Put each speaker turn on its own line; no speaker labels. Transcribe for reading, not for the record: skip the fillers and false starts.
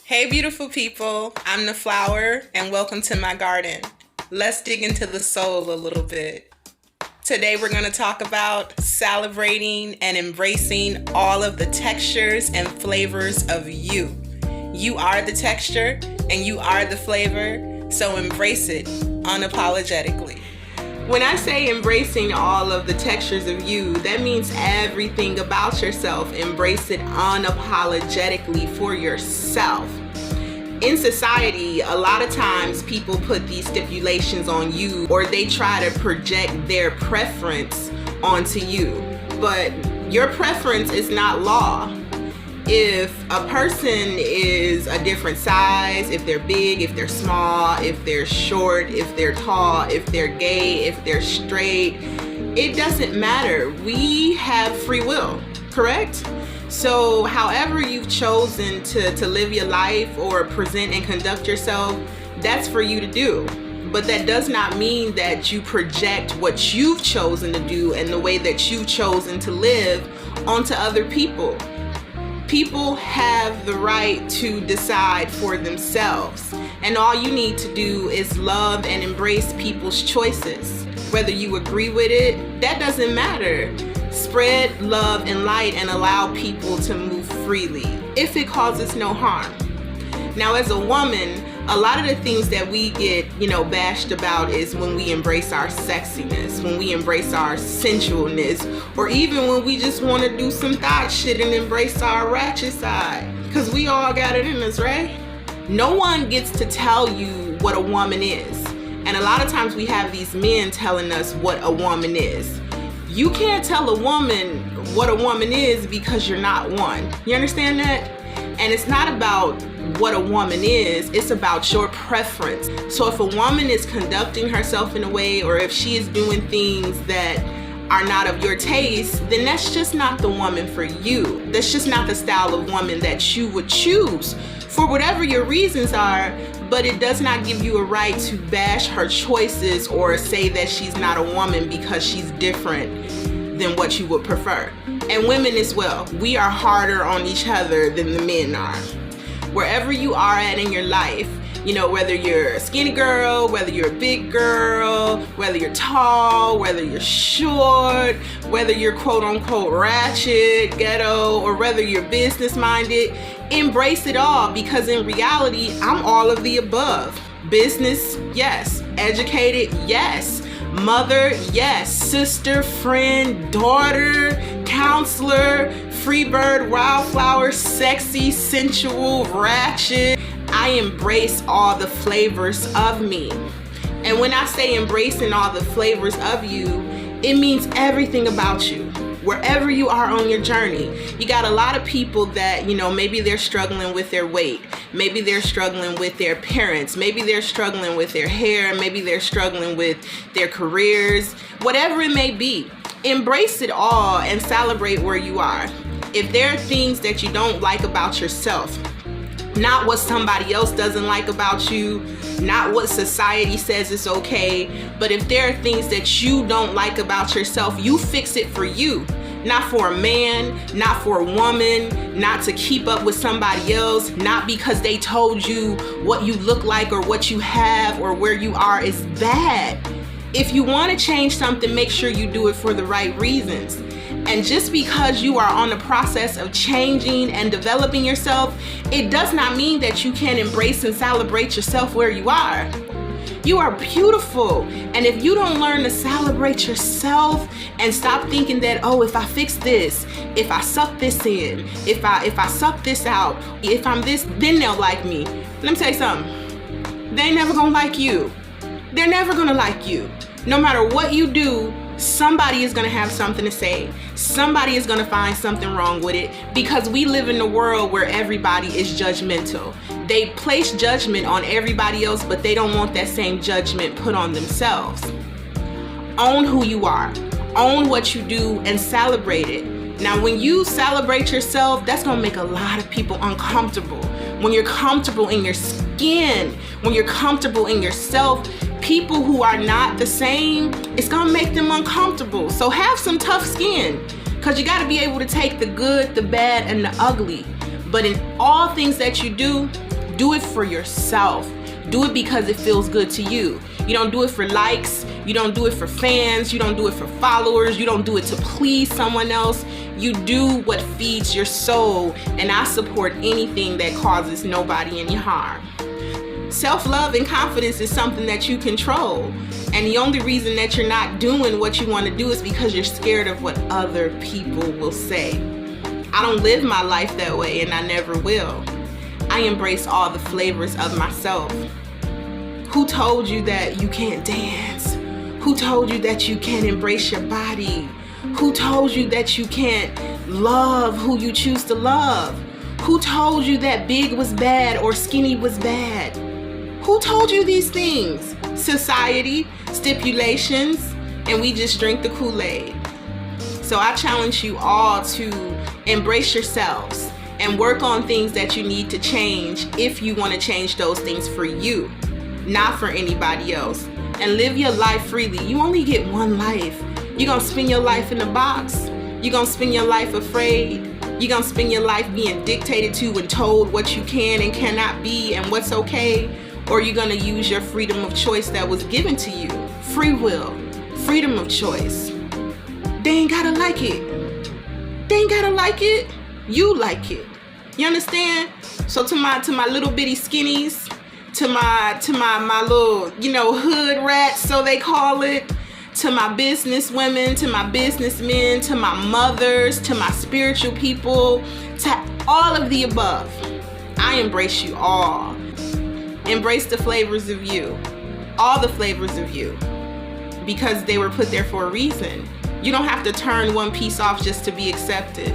Hey beautiful people, I'm the flower and welcome to my garden. Let's dig into the soul a little bit. Today we're going to talk about celebrating and embracing all of the textures and flavors of you. You are the texture and you are the flavor, so embrace it unapologetically. When I say embracing all of the textures of you, that means everything about yourself. Embrace it unapologetically for yourself. In society, a lot of times people put these stipulations on you, or they try to project their preference onto you. But your preference is not law. If a person is a different size, if they're big, if they're small, if they're short, if they're tall, if they're gay, if they're straight, it doesn't matter. We have free will, correct? So however you've chosen to live your life or present and conduct yourself, that's for you to do. But that does not mean that you project what you've chosen to do and the way that you've chosen to live onto other people. People have the right to decide for themselves, and all you need to do is love and embrace people's choices. Whether you agree with it, that doesn't matter. Spread love and light and allow people to move freely if it causes no harm. Now, as a woman, a lot of the things that we get, bashed about is when we embrace our sexiness, when we embrace our sensualness, or even when we just want to do some thought shit and embrace our ratchet side. Because we all got it in us, right? No one gets to tell you what a woman is. And a lot of times we have these men telling us what a woman is. You can't tell a woman what a woman is because you're not one. You understand that? And it's not about what a woman is, it's about your preference. So if a woman is conducting herself in a way, or if she is doing things that are not of your taste, then that's just not the woman for you. That's just not the style of woman that you would choose for whatever your reasons are. But it does not give you a right to bash her choices or say that she's not a woman because she's different than what you would prefer. And women as well, we are harder on each other than the men are. Wherever you are at in your life, whether you're a skinny girl, whether you're a big girl, whether you're tall, whether you're short, whether you're quote unquote ratchet, ghetto, or whether you're business minded, embrace it all, because in reality, I'm all of the above. Business, yes. Educated, yes. Mother, yes. Sister, friend, daughter, counselor, free bird, wildflower, sexy, sensual, ratchet. I embrace all the flavors of me. And when I say embracing all the flavors of you, it means everything about you. Wherever you are on your journey, you got a lot of people that, maybe they're struggling with their weight. Maybe they're struggling with their parents. Maybe they're struggling with their hair. Maybe they're struggling with their careers. Whatever it may be, embrace it all and celebrate where you are. If there are things that you don't like about yourself, not what somebody else doesn't like about you, not what society says is okay, but if there are things that you don't like about yourself, you fix it for you. Not for a man, not for a woman, not to keep up with somebody else, not because they told you what you look like or what you have or where you are is bad. If you want to change something, make sure you do it for the right reasons. And just because you are on the process of changing and developing yourself, it does not mean that you can't embrace and celebrate yourself where you are. You are beautiful. And if you don't learn to celebrate yourself and stop thinking that, if I fix this, if I suck this in, if I suck this out, if I'm this, then they'll like me. Let me tell you something. They ain't never gonna like you. They're never gonna like you. No matter what you do, somebody is going to have something to say. Somebody is going to find something wrong with it, because we live in a world where everybody is judgmental. They place judgment on everybody else, but they don't want that same judgment put on themselves. Own who you are. Own what you do and celebrate it. Now, when you celebrate yourself, that's going to make a lot of people uncomfortable. When you're comfortable in your skin, when you're comfortable in yourself, people who are not the same, it's gonna make them uncomfortable. So have some tough skin, because you got to be able to take the good, the bad, and the ugly. But in all things that you do, Do it for yourself. Do it because it feels good to you. You don't do it for likes. You don't do it for fans. You don't do it for followers. You don't do it to please someone else. You do what feeds your soul, and I support anything that causes nobody any harm. Self-love and confidence is something that you control, and the only reason that you're not doing what you want to do is because you're scared of what other people will say. I don't live my life that way, and I never will. I embrace all the flavors of myself. Who told you that you can't dance? Who told you that you can't embrace your body? Who told you that you can't love who you choose to love? Who told you that big was bad or skinny was bad? Who told you these things? Society, stipulations, and we just drink the Kool-Aid. So I challenge you all to embrace yourselves and work on things that you need to change if you want to change those things for you, not for anybody else. And live your life freely. You only get one life. You're going to spend your life in a box. You're going to spend your life afraid. You're going to spend your life being dictated to and told what you can and cannot be and what's okay. Or you're going to use your freedom of choice that was given to you. Free will, freedom of choice. They ain't got to like it. They ain't got to like it. You like it. You understand? So to my little bitty skinnies, to my little, hood rats, so they call it, to my business women, to my businessmen, to my mothers, to my spiritual people, to all of the above, I embrace you all. Embrace the flavors of you, all the flavors of you, because they were put there for a reason. You don't have to turn one piece off just to be accepted.